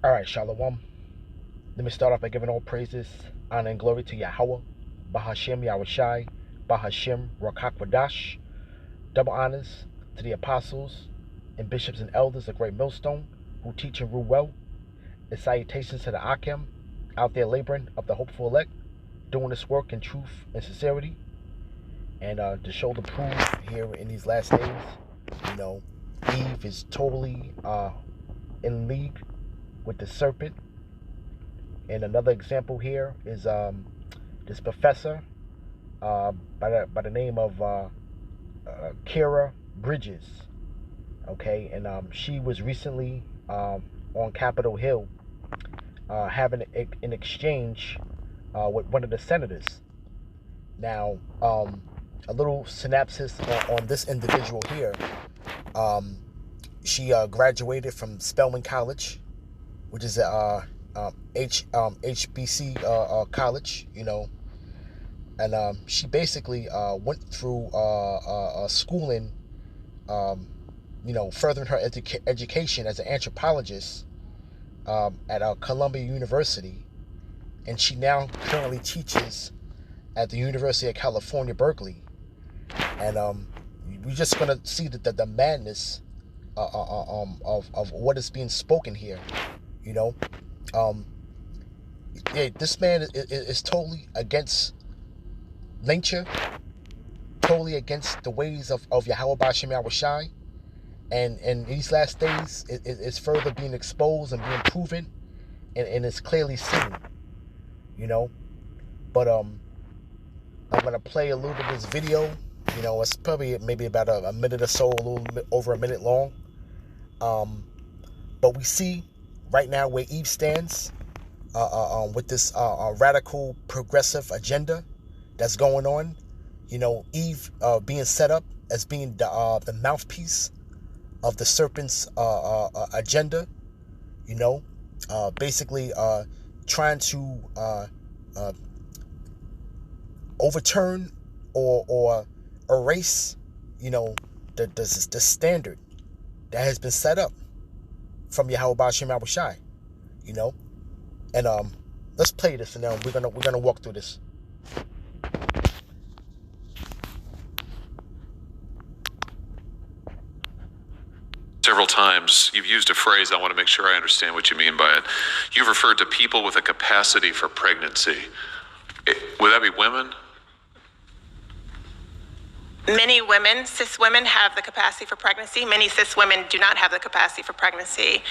All right, Shalom. Let me start off by giving all praises, honor, and glory to Yahweh, Bahashem Yahushai, Bahashem Rakakwadash. Double honors to the apostles and bishops and elders of Great Millstone who teach and rule well. And salutations to the Akim out there laboring of the hopeful elect, doing this work in truth and sincerity. And to show the proof here in these last days, Eve is totally in league with the serpent. And another example here is this professor by the name of Kira Bridges. Okay, and she was recently on Capitol Hill having an exchange with one of the senators. Now, a little synopsis on this individual here. She graduated from Spelman College, which is a HBC college, and she basically went through schooling, furthering her education as an anthropologist at Columbia University, and she now currently teaches at the University of California, Berkeley, and we're just gonna see the madness of what is being spoken here, this man is totally against nature, totally against the ways of Yahweh Bashem Yahushai, and these last days it's further being exposed and being proven, and it's clearly seen, but I'm gonna play a little bit of this video. It's probably maybe about a minute or so, a little bit over a minute long, but we see right now where Eve stands with this radical progressive agenda that's going on. Eve being set up as being the mouthpiece of the serpent's agenda. Basically trying to overturn or erase, the standard that has been set up from Yahweh Bashem Yahushai, and let's play this, and then we're gonna walk through this. Several times you've used a phrase, I want to make sure I understand what you mean by it. You've referred to people with a capacity for pregnancy. Would that be women? Many women, cis women, have the capacity for pregnancy. Many cis women do not have the capacity for pregnancy.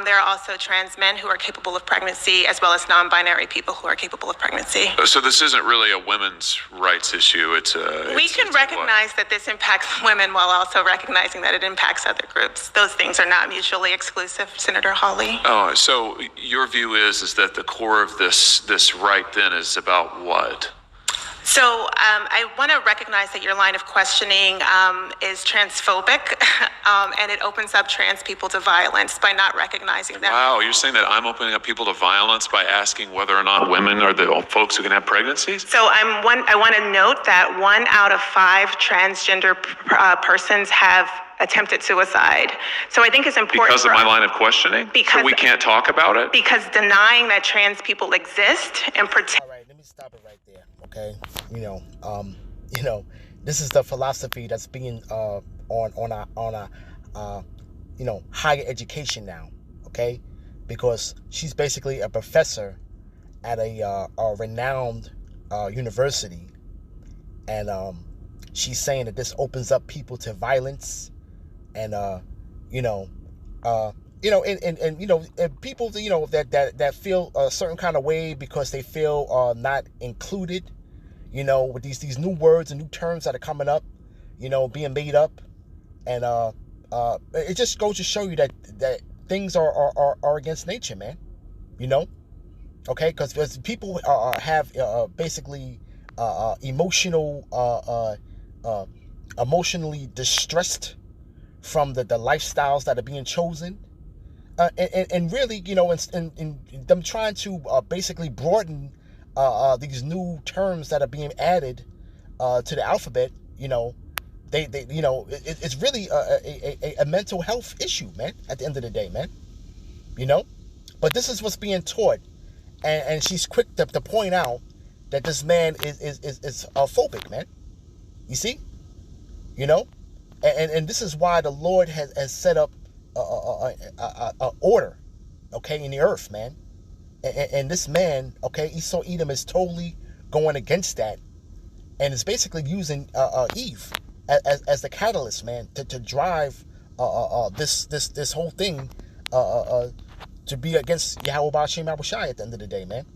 There are also trans men who are capable of pregnancy, as well as non-binary people who are capable of pregnancy. So this isn't really a women's rights issue. We can recognize that this impacts women while also recognizing that it impacts other groups. Those things are not mutually exclusive, Senator Hawley. Oh, so your view is that the core of this right then is about what? So I want to recognize that your line of questioning is transphobic, and it opens up trans people to violence by not recognizing them. Wow, you're saying that I'm opening up people to violence by asking whether or not women are the folks who can have pregnancies? So I want to note that 1 out of 5 transgender persons have attempted suicide. So I think it's important because of my line of questioning? So we can't talk about it? Because denying that trans people exist and pretend. All right, let me stop it right there. Okay, this is the philosophy that's being on a higher education now. Okay, because she's basically a professor at a renowned university, and she's saying that this opens up people to violence, and and people that feel a certain kind of way because they feel not included, with these new words and new terms that are coming up, being made up, and it just goes to show you that things are against nature, man. Okay, because people have basically emotionally distressed from the lifestyles that are being chosen, and really, in them trying to basically broaden these new terms that are being added to the alphabet. It's really a mental health issue, man. At the end of the day, man. But this is what's being taught, and she's quick to point out that this man is phobic, man. You see, you know, and this is why the Lord has set up a order, okay, in the earth, man. And this man, okay, Esau Edom is totally going against that, and is basically using Eve as the catalyst, man, to drive this whole thing to be against Yahweh Ba'ashem Yahushai at the end of the day, man.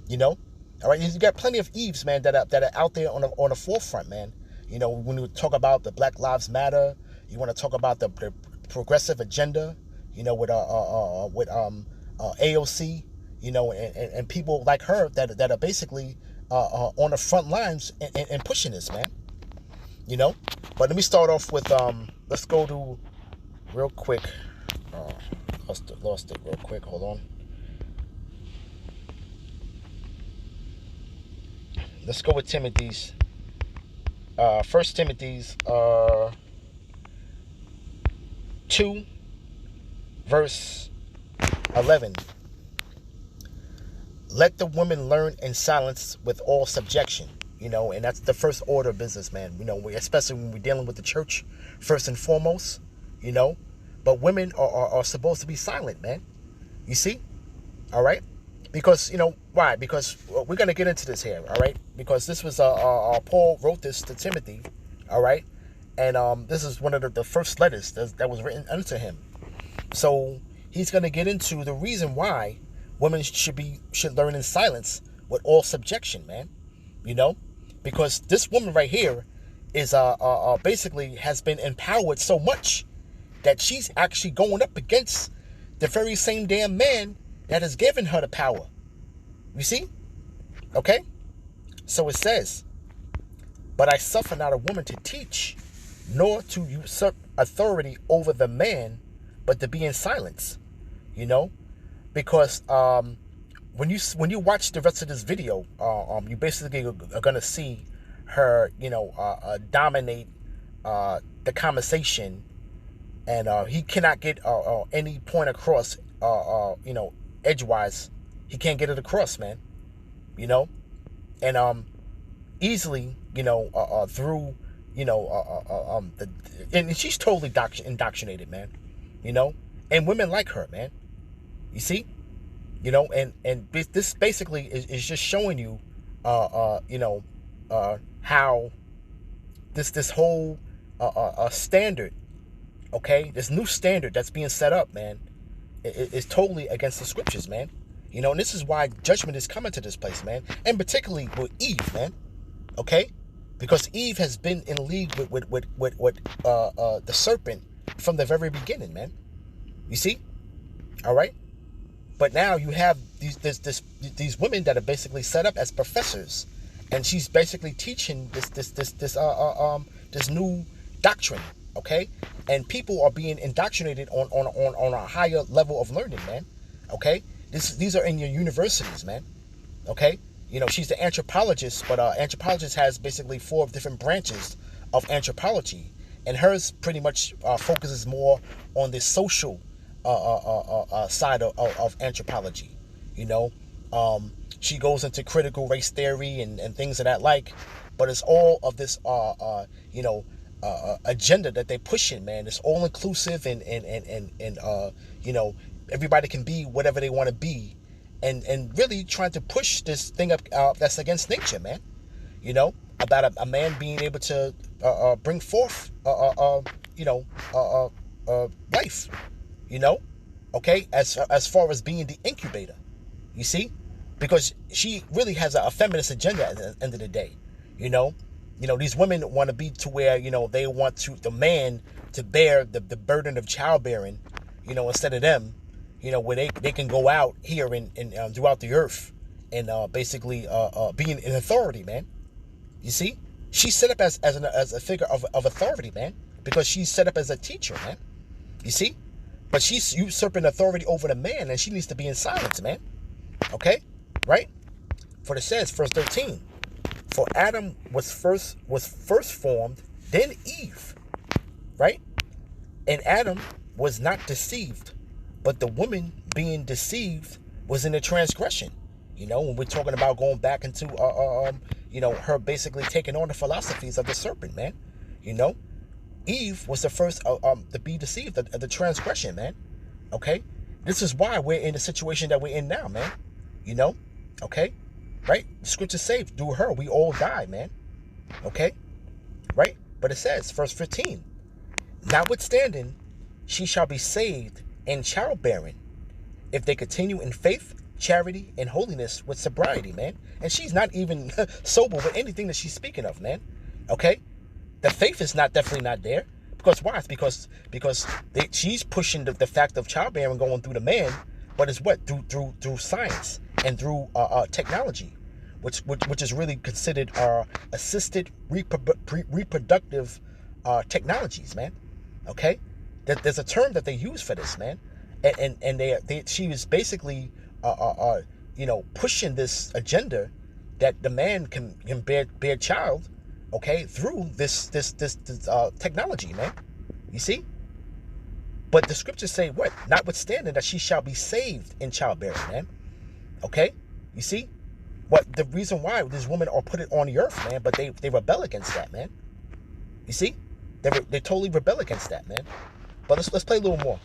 You know, all right. You got plenty of Eves, man, that are out there on the forefront, man. You know, when you talk about the Black Lives Matter, you want to talk about the progressive agenda, you know, with AOC, you know, and people like her that are basically on the front lines and pushing this, man. You know, but let me start off with let's go to real quick. Lost it real quick. Hold on. Let's go with Timothy's. 1 Timothy's 2, verse 11. Let the women learn in silence with all subjection. You know, and that's the first order of business, man. You know, especially when we're dealing with the church, first and foremost, you know. But women are supposed to be silent, man. You see? All right? Because, you know, why? Because we're going to get into this here, all right? Because this was, Paul wrote this to Timothy, all right? And this is one of the first letters that was written unto him. So he's going to get into the reason why women should learn in silence with all subjection, man. You know? Because this woman right here is basically has been empowered so much that she's actually going up against the very same damn man that has given her the power. You see? Okay? So it says, but I suffer not a woman to teach, nor to usurp authority over the man, but to be in silence. You know? Because when you watch the rest of this video, you basically are going to see her, you know, dominate the conversation. And he cannot get any point across, you know, edgewise. He can't get it across, man. You know, and easily, you know, through, you know, and she's totally indoctrinated, man. You know, and women like her, man. You see, you know, and this basically is just showing you, you know, how this whole standard. Okay, this new standard that's being set up, man, is totally against the scriptures, man. You know, and this is why judgment is coming to this place, man. And particularly with Eve, man. Okay, because Eve has been in league with the serpent from the very beginning, man. You see, all right. But now you have these women that are basically set up as professors, and she's basically teaching this new doctrine. Okay, and people are being indoctrinated on a higher level of learning, man. Okay, these are in your universities, man. Okay, you know, she's the anthropologist, but anthropologist has basically 4 different branches of anthropology, and hers pretty much focuses more on the social side of anthropology. You know, she goes into critical race theory and things of that like, but it's all of this you know, agenda that they pushing, man. It's all inclusive and you know, everybody can be whatever they want to be, and really trying to push this thing up that's against nature, man. You know, about a man being able to bring forth you know, life, you know, okay, as far as being the incubator, you see, because she really has a feminist agenda at the end of the day. You know, these women want to be to where, you know, they want the man to bear the burden of childbearing, you know, instead of them, you know, where they can go out here and throughout the earth and basically being in authority, man. You see, she's set up as a figure of authority, man, because she's set up as a teacher, man. You see, but she's usurping authority over the man, and she needs to be in silence, man. Okay, right? For it says, verse 13. For Adam was first formed, then Eve, right? And Adam was not deceived, but the woman being deceived was in the transgression. When we're talking about going back into her basically taking on the philosophies of the serpent, man. Eve was the first to be deceived of the transgression, man. Okay, this is why we're in the situation that we're in now, man. Okay, right? The scriptures say through her we all die, man. Okay, right? But it says, verse 15, notwithstanding, she shall be saved in childbearing, if they continue in faith, charity, and holiness with sobriety, man. And she's not even sober with anything that she's speaking of, man. Okay? The faith is definitely not there. Because why? It's because she's pushing the fact of childbearing going through the man, but it's what? Through science and through technology, which is really considered assisted reproductive technologies, man. Okay? There's a term that they use for this, man. And she was basically pushing this agenda that the man can bear child, okay, through this technology, man. You see? But the scriptures say what? Notwithstanding that she shall be saved in childbearing, man. Okay? You see? What the reason why these women are put it on the earth, man, but they rebel against that, man. You see? They totally rebel against that, man. But let's play a little more.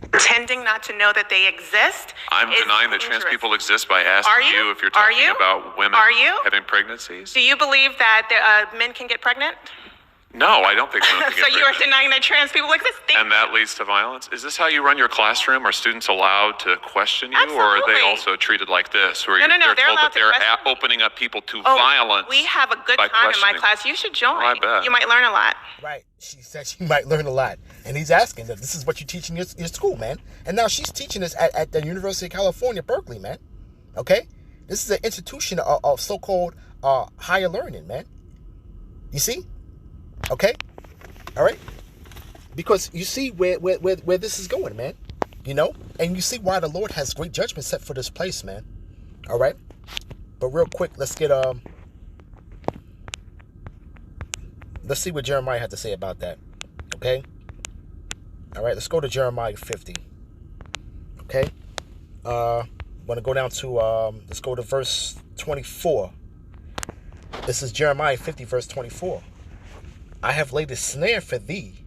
Pretending not to know that they exist. I'm denying that trans people exist by asking you if you're talking about women having pregnancies. Do you believe that men can get pregnant? No, I don't think women can get So you are pregnant. denying that trans people exist? And that leads to violence? Is this how you run your classroom? Are students allowed to question you? Absolutely. Or are they also treated like this? Where No, they're they're told allowed that to they're question me. opening up people to violence? We have a good by time in my questioning. class. You should join. Oh, I bet. You might learn a lot. Right. She said she might learn a lot. And he's asking that this is what you teach in your school, man. And now she's teaching this at the University of California, Berkeley, man. Okay? This is an institution of so-called higher learning, man. You see? Okay? All right? Because you see where this is going, man. And you see why the Lord has great judgment set for this place, man. All right? But real quick, let's see what Jeremiah had to say about that. Okay? All right, let's go to Jeremiah 50. Okay? Want to go down to, let's go to verse 24. This is Jeremiah 50, verse 24. I have laid a snare for thee,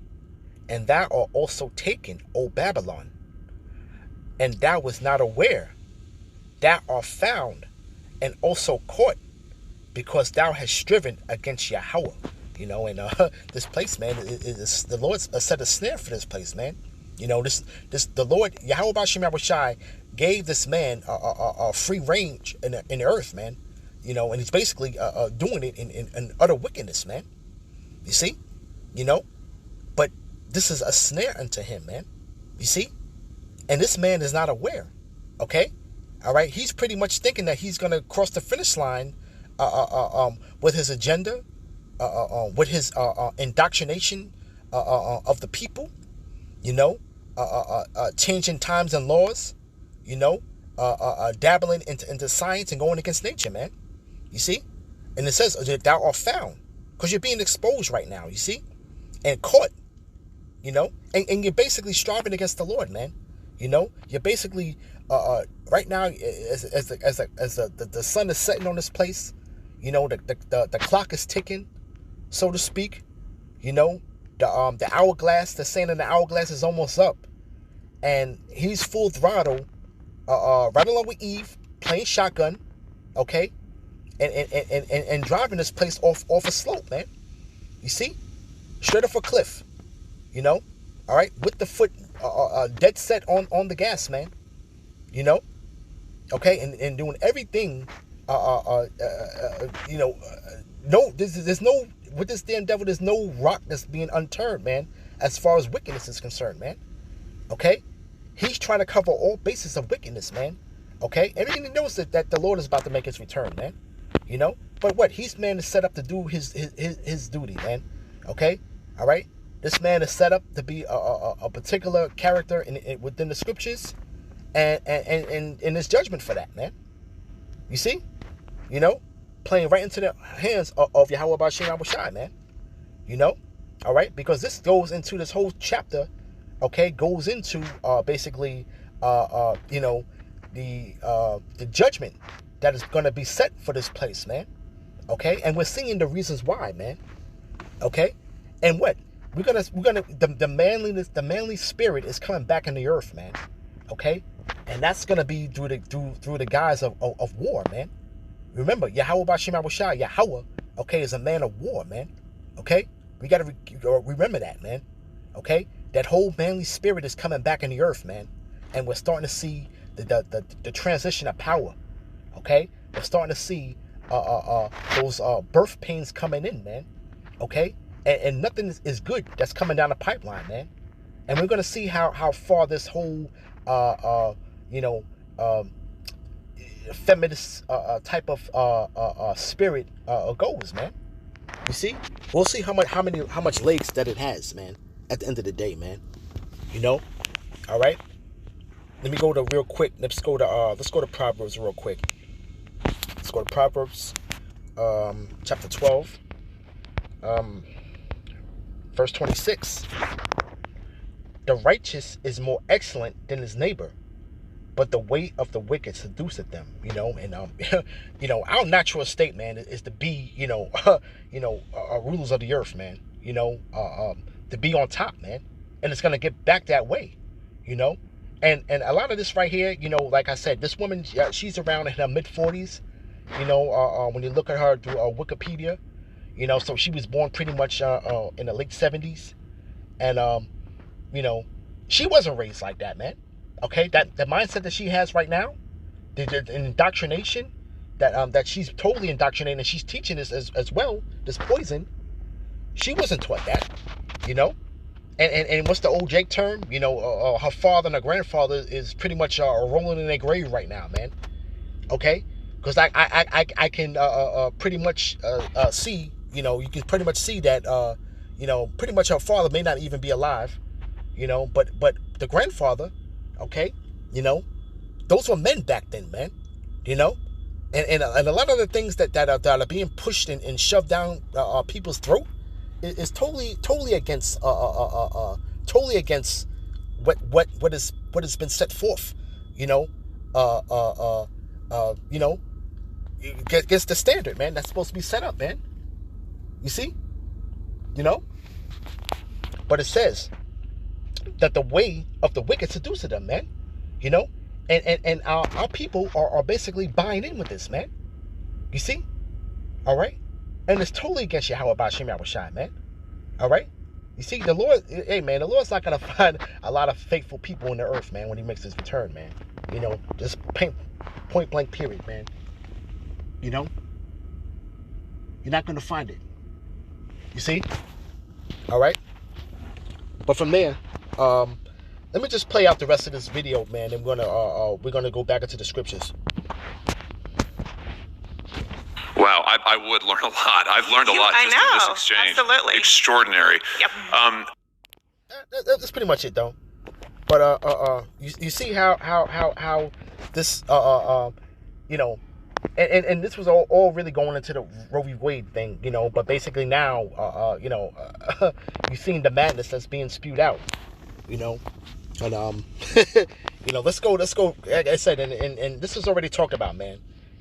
and thou art also taken, O Babylon. And thou was not aware. Thou art found, and also caught, because thou hast striven against Yahweh. And this place, man, is the Lord set a snare for this place, man. The Lord, Yahweh B'Shem Yahushai, gave this man a free range in the earth, man. And he's basically doing it in utter wickedness, man. You see? But this is a snare unto him, man. You see? And this man is not aware. Okay? All right? He's pretty much thinking that he's going to cross the finish line with his agenda, with his indoctrination of the people, changing times and laws, dabbling into science and going against nature, man. You see? And it says that thou art found, because you're being exposed right now, you see? And caught, and you're basically striving against the Lord, man. You're basically right now as the sun is setting on this place, the clock is ticking, so to speak. The hourglass, the sand in the hourglass is almost up, and he's full throttle, right along with Eve, playing shotgun, okay, and driving this place off a slope, man. You see, straight off a cliff, all right, with the foot dead set on the gas, man. Okay, and doing everything. No, there's no, with this damn devil, there's no rock that's being unturned, man, as far as wickedness is concerned, man. Okay? He's trying to cover all bases of wickedness, man. Okay? Everything he knows that the Lord is about to make his return, man. But what? He's, man, is set up to do his duty, man. Okay? All right? This man is set up to be a particular character within the scriptures, and his judgment for that, man. You see? Playing right into the hands of Yahweh B'Shem Yahushai, man. All right? Because this goes into this whole chapter okay, goes into basically the judgment that is going to be set for this place, man. Okay, and we're seeing the reasons why, man. Okay, and what the manliness, the manly spirit is coming back in the earth, man. Okay, and that's gonna be through the guise of war, man. Remember, Yahweh Bashim Abushai, Yahweh, okay, is a man of war, man. Okay, we gotta remember that, man. Okay, that whole manly spirit is coming back in the earth, man, and we're starting to see the transition of power. Okay, we're starting to see those birth pains coming in, man. Okay, and nothing is good that's coming down the pipeline, man. And we're gonna see how far this whole feminist type of spirit goes, man. You see, we'll see how much legs that it has, man. At the end of the day, man. All right. Let me go to real quick. Let's go to Proverbs real quick. Let's go to Proverbs, chapter 12, verse 26. The righteous is more excellent than his neighbor, but the way of the wicked seduceth them. And our natural state, man, is to be, rulers of the earth, man. To be on top, man, and it's gonna get back that way, And a lot of this right here, like I said, this woman, she's around in her mid-40s. When you look at her through Wikipedia, so she was born pretty much in the late 70s, and she wasn't raised like that, man. Okay, that the mindset that she has right now, the indoctrination that she's totally indoctrinating, and she's teaching this as well, this poison. She wasn't taught that, And what's the old Jake term? Her father and her grandfather is pretty much rolling in their grave right now, man. Okay, because I can pretty much see, you can pretty much see that pretty much her father may not even be alive, but the grandfather, okay, those were men back then, man, and a lot of the things that are being pushed and shoved down people's throat is totally against totally against what has been set forth, against the standard, man, that's supposed to be set up, man. You see, but it says that the way of the wicked seduces them, man. And our people are basically buying in with this, man. You see, all right. And it's totally against Yahweh Bashim Yahushai, man. All right? You see, the Lord, hey, man, the Lord's not going to find a lot of faithful people on the earth, man, when he makes his return, man. Just point blank period, man. You're not going to find it. You see? All right? But from there, let me just play out the rest of this video, man, and we're going to go back into the scriptures. Wow, I would learn a lot. I've learned a lot just in this exchange. Absolutely. Extraordinary. Yep. That's pretty much it, though. But you see how this and this was all really going into the Roe v. Wade thing, But basically now, you've seen the madness that's being spewed out, And let's go. Like I said, and this was already talked about, man.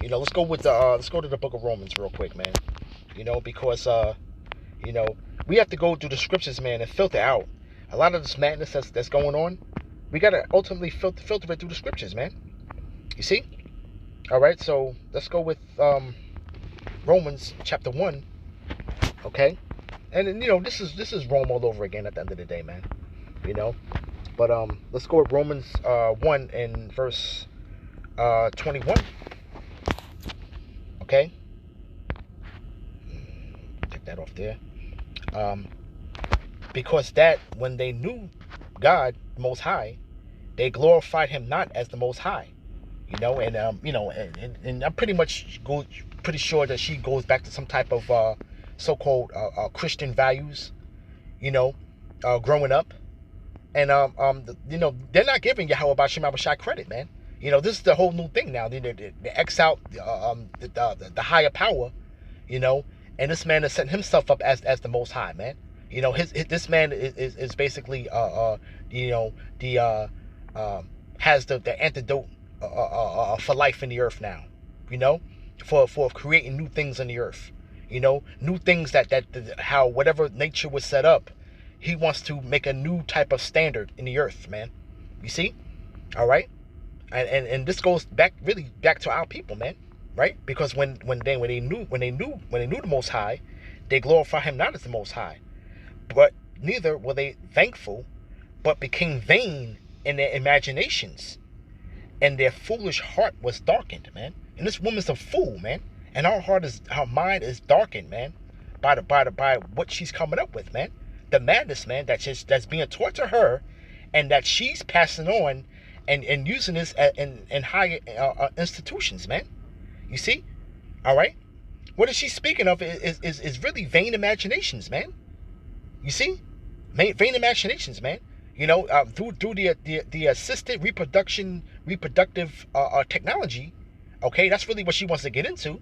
Let's go to the book of Romans real quick, man. Because we have to go through the scriptures, man, and filter out a lot of this madness that's going on. We gotta ultimately filter it through the scriptures, man. You see? All right, so let's go with Romans chapter 1. Okay, and this is Rome all over again at the end of the day, man. But let's go with Romans 1 and verse 21. Okay, take that off there. Because that when they knew God Most High, they glorified Him not as the Most High, and I'm pretty sure that she goes back to some type of so-called Christian values, growing up, and they're not giving Yahweh Bashim Abishai credit, man. This is the whole new thing now. They X out the higher power, and this man has set himself up as the Most High, man. You know, his this man is basically you know, the has the antidote for life in the earth now. You know, for creating new things in the earth. You know, new things that how whatever nature was set up, he wants to make a new type of standard in the earth, man. You see, all right, and this goes back really back to our people, man, right? Because when they knew the Most High, they glorify him not as the Most High, but neither were they thankful, but became vain in their imaginations, and their foolish heart was darkened, man. And this woman's a fool, man. And her mind is darkened, man, by what she's coming up with, man. The madness, man, that's being taught to her, and that she's passing on, and using this in higher institutions, man. You see, all right. What is she speaking of is really vain imaginations, man. You see, vain imaginations, man. You know, through the assisted reproductive technology. Okay, that's really what she wants to get into.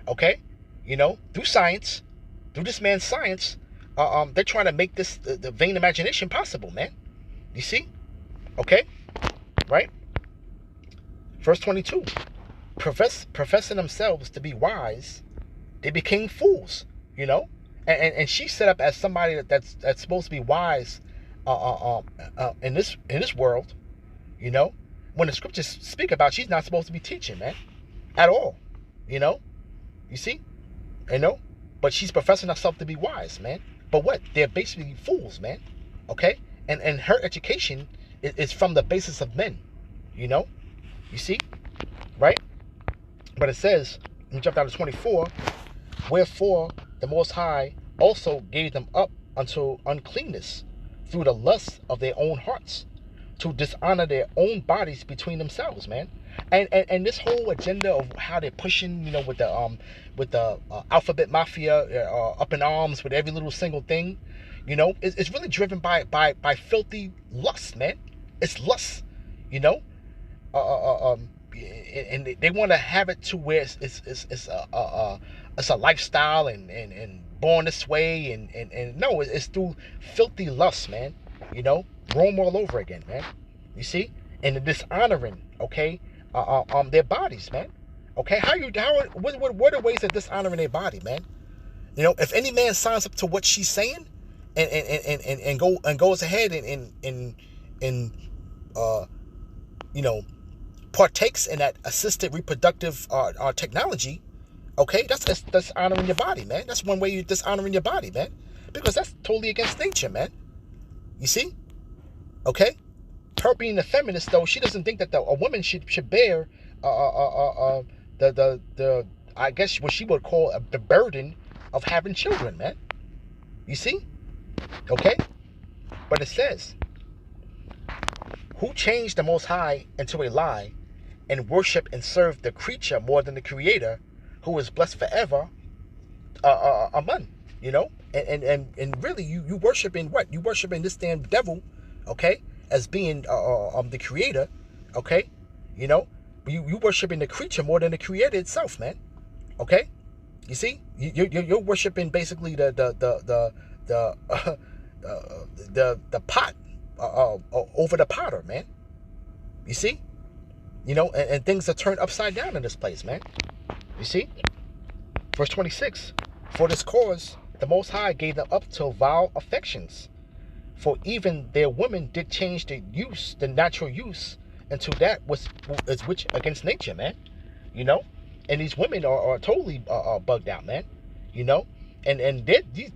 Okay, you know, through science, through this man's science, they're trying to make this the vain imagination possible, man. You see? Okay, right? Verse 22. Professing themselves to be wise, they became fools. You know, and she's set up as somebody that's supposed to be wise, in this world. You know, when the scriptures speak about, she's not supposed to be teaching, man, at all. You know. You see? You know? But she's professing herself to be wise, man. But what? They're basically fools, man. Okay? And her education is from the basis of men. You know? You see? Right? But it says, let me jump down to 24. Wherefore the Most High also gave them up unto uncleanness through the lusts of their own hearts, to dishonor their own bodies between themselves, man. And this whole agenda of how they're pushing, you know, with the alphabet mafia up in arms with every little single thing, you know, it's really driven by filthy lust, man. It's lust, you know, and they want to have it to where it's a lifestyle and born this way and no, it's through filthy lust, man. You know, Rome all over again, man. You see, and the dishonoring, okay. Their bodies, man. Okay, what are ways of dishonoring their body, man? You know, if any man signs up to what she's saying, and goes ahead and you know, partakes in that assisted reproductive technology, okay, that's honoring your body, man. That's one way you're dishonoring your body, man, because that's totally against nature, man. You see, okay. Her being a feminist, though, she doesn't think that a woman should bear the I guess what she would call the burden of having children, man. You see? Okay? But it says, who changed the Most High into a lie and worship and serve the creature more than the Creator, who is blessed forever, amen. You know? And really, you worshiping what? You worshiping this damn devil, okay? As being the Creator, okay, you know, you worshiping the creature more than the Creator itself, man. Okay, you see, you're worshiping basically the pot over the potter, man. You see, you know, and things are turned upside down in this place, man. You see, verse 26. For this cause, the Most High gave them up to vile affections. For even their women did change the natural use, into that which against nature, man. You know, and these women are totally bugged out, man. You know, and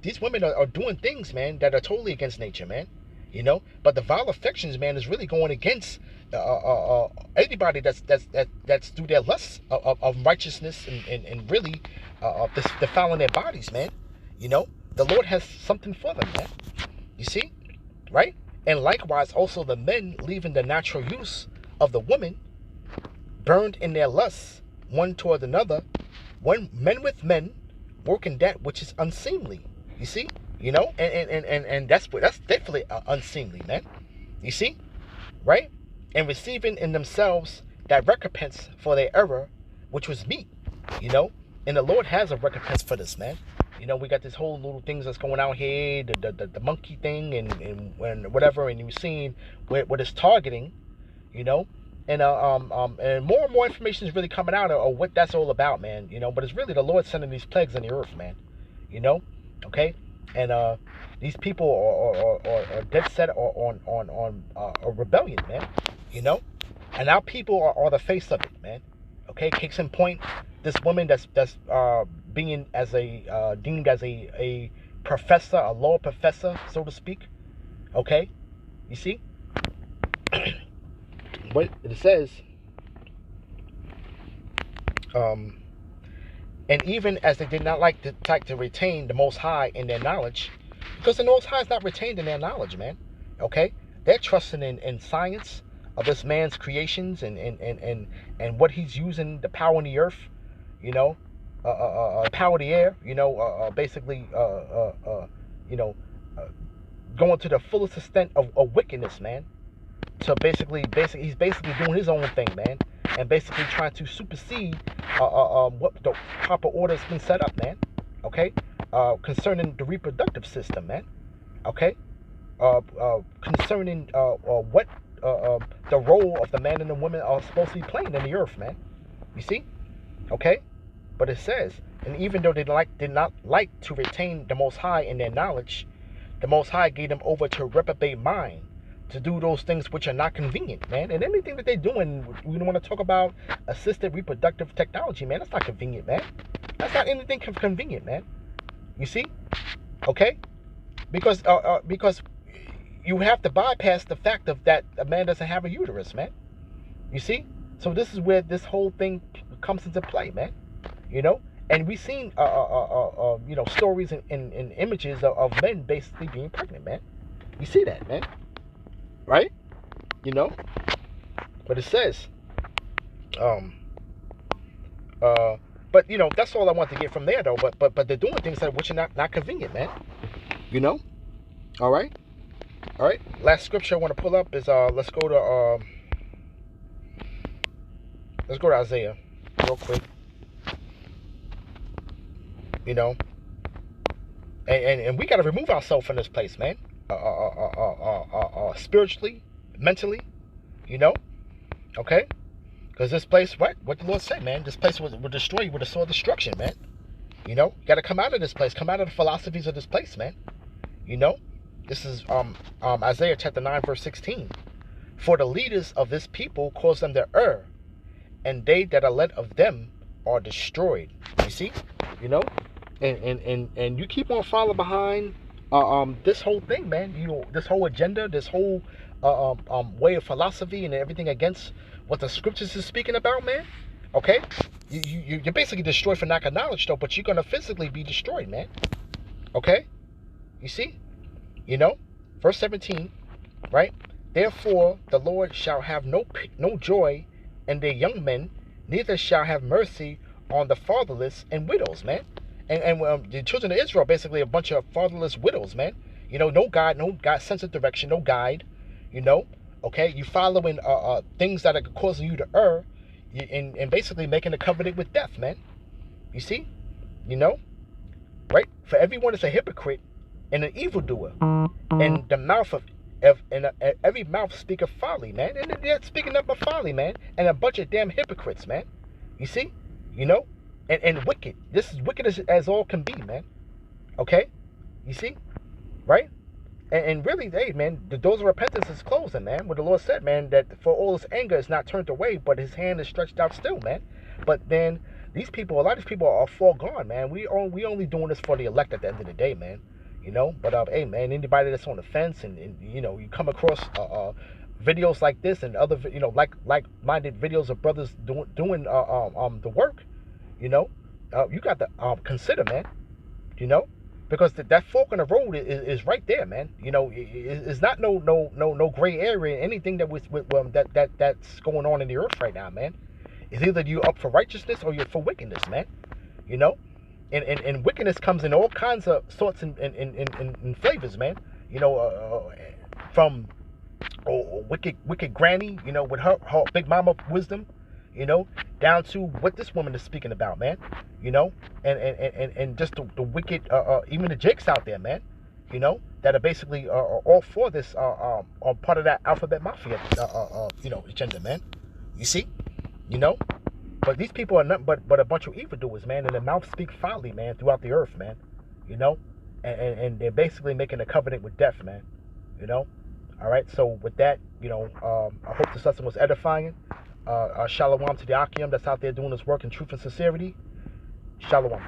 these women are doing things, man, that are totally against nature, man. You know, but the vile affections, man, is really going against anybody that's through their lust of righteousness and really defiling their bodies, man. You know, the Lord has something for them, man. You see. Right? And likewise also the men, leaving the natural use of the woman, burned in their lusts one toward another, men with men, working that which is unseemly. You see? You know, and that's definitely unseemly, man. You see? Right? And receiving in themselves that recompense for their error, which was meat. You know? And the Lord has a recompense for this, man. You know, we got this whole little things that's going out here, the monkey thing and whatever, and you're seeing what it's targeting, you know, and more information is really coming out of what that's all about, man. You know, but it's really the Lord sending these plagues on the earth, man. You know, okay, and these people are dead set on a rebellion, man. You know, and our people are the face of it, man. Okay, case in point, this woman that's being as a deemed as a professor, a law professor, so to speak. Okay, you see. What it says, and even as they did not like to retain the Most High in their knowledge, because the Most High is not retained in their knowledge, man. Okay, they're trusting in science of this man's creations and what he's using, the power in the earth, you know, power of the air, you know, basically, you know, going to the fullest extent of wickedness, man. So basically he's basically doing his own thing, man, and basically trying to supersede what the proper order's been set up, man. Okay, concerning the reproductive system, man. Okay, concerning what the role of the man and the woman are supposed to be playing in the earth, man. You see, okay, but it says, and even though they did not like to retain the Most High in their knowledge, the Most High gave them over to reprobate mind, to do those things which are not convenient, man. And anything that they're doing, we don't want to talk about assisted reproductive technology, man. That's not convenient, man. That's not anything convenient, man. You see? Okay? Because you have to bypass the fact of that a man doesn't have a uterus, man. You see? So this is where this whole thing comes into play, man. You know? And we've seen, you know, stories and images of men basically being pregnant, man. You see that, man? Right? You know? But it says, but you know, that's all I want to get from there, though. But they're doing things that which are not convenient, man. You know? All right. All right. Last scripture I want to pull up is let's go to Isaiah real quick. You know, and we got to remove ourselves from this place, man. Spiritually, mentally, you know, okay? Because this place, what the Lord said, man, this place will destroy you with a sword of destruction, man. You know, you got to come out of this place, come out of the philosophies of this place, man. You know, this is Isaiah chapter 9, verse 16. For the leaders of this people cause them to err, and they that are led of them are destroyed. You see, you know, and you keep on following behind this whole thing, man. You know, this whole agenda, this whole way of philosophy and everything against what the scriptures is speaking about, man. Okay, you're basically destroyed for lack of knowledge, though, but you're gonna physically be destroyed, man. Okay, you see, you know, verse 17, right? Therefore, the Lord shall have no joy in their young men, neither shall have mercy on the fatherless and widows, man. And the children of Israel, basically a bunch of fatherless widows, man. You know, no God sense of direction, no guide. You know, okay, you following things that are causing you to err, and basically making a covenant with death, man. You see, you know, right? For everyone is a hypocrite and an evildoer, and the mouth of every mouth speaketh folly, man. And they're speaking up of folly, man, and a bunch of damn hypocrites, man. You see, you know. And wicked. This is wicked as all can be, man. Okay? You see? Right? And really, hey, man, the doors of repentance is closing, man. What the Lord said, man, that for all his anger is not turned away, but his hand is stretched out still, man. But then these people, a lot of these people are foregone, man. We only doing this for the elect at the end of the day, man. You know? But, hey, man, anybody that's on the fence and you know, you come across videos like this and other, you know, like-minded videos of brothers doing the work, you know, you got to consider, man, you know, because that fork in the road is right there, man. You know, it's not no gray area in anything that's going on in the earth right now, man. It's either you up for righteousness or you're for wickedness, man. You know, and wickedness comes in all kinds of sorts and flavors, man. You know, from wicked granny, you know, with her big mama wisdom. you know, down to what this woman is speaking about, man, you know, and just the wicked, even the jakes out there, man, you know, that are basically all for this, are part of that alphabet mafia, you know, agenda, man. You see, you know, but these people are nothing but a bunch of evildoers, man, and their mouth speak folly, man, throughout the earth, man, you know, and they're basically making a covenant with death, man, you know. All right, so with that, you know, I hope this lesson was edifying. Shalom to the Akim that's out there doing this work in truth and sincerity. Shalom.